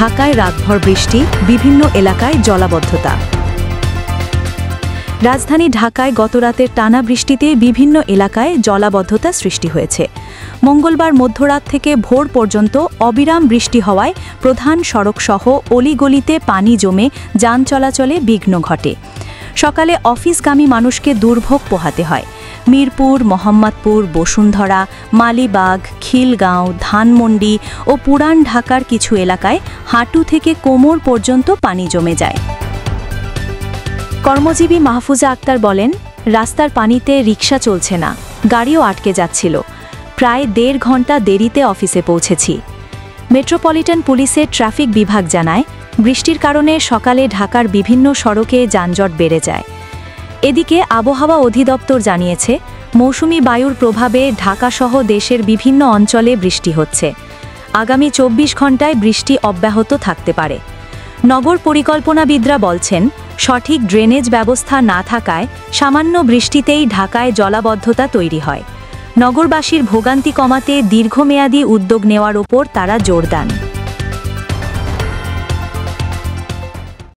ঢাকায় রাতভর বৃষ্টি, বিভিন্ন এলাকায় জলাবদ্ধতা। রাজধানী ঢাকায় গতরাতের টানা বৃষ্টিতে বিভিন্ন এলাকায় জলাবদ্ধতা সৃষ্টি হয়েছে। মঙ্গলবার মধ্যরাত থেকে ভোর পর্যন্ত অবিরাম বৃষ্টি হওয়ায় প্রধান সড়কসহ অলিগলিতে পানি জমে যান চলাচলে বিঘ্ন ঘটে। সকালে অফিসগামী মানুষকে দুর্ভোগ পোহাতে হয়। মিরপুর, মোহাম্মদপুর, বসুন্ধরা, মালিবাগ, খিলগাঁও, ধানমন্ডি ও পুরান ঢাকার কিছু এলাকায় হাঁটু থেকে কোমর পর্যন্ত পানি জমে যায়। কর্মজীবী মাহফুজা আক্তার বলেন, রাস্তার পানিতে রিকশা চলছে না, গাড়িও আটকে যাচ্ছিল। প্রায় 1.5 ঘন্টা দেরিতে অফিসে পৌঁছেছি। মেট্রোপলিটন পুলিশের ট্রাফিক বিভাগ জানায়, বৃষ্টির কারণে সকালে ঢাকার বিভিন্ন সড়কে যানজট বেড়ে যায়। এদিকে আবহাওয়া অধিদপ্তর জানিয়েছে, মৌসুমি বায়ুর প্রভাবে ঢাকাসহ দেশের বিভিন্ন অঞ্চলে বৃষ্টি হচ্ছে। আগামী 24 ঘন্টায় বৃষ্টি অব্যাহত থাকতে পারে। নগর পরিকল্পনাবিদরা বলছেন, সঠিক ড্রেনেজ ব্যবস্থা না থাকায় সামান্য বৃষ্টিতেই ঢাকায় জলাবদ্ধতা তৈরি হয়। নগরবাসীর ভোগান্তি কমাতে দীর্ঘমেয়াদী উদ্যোগ নেওয়ার ওপর তারা জোর দেন।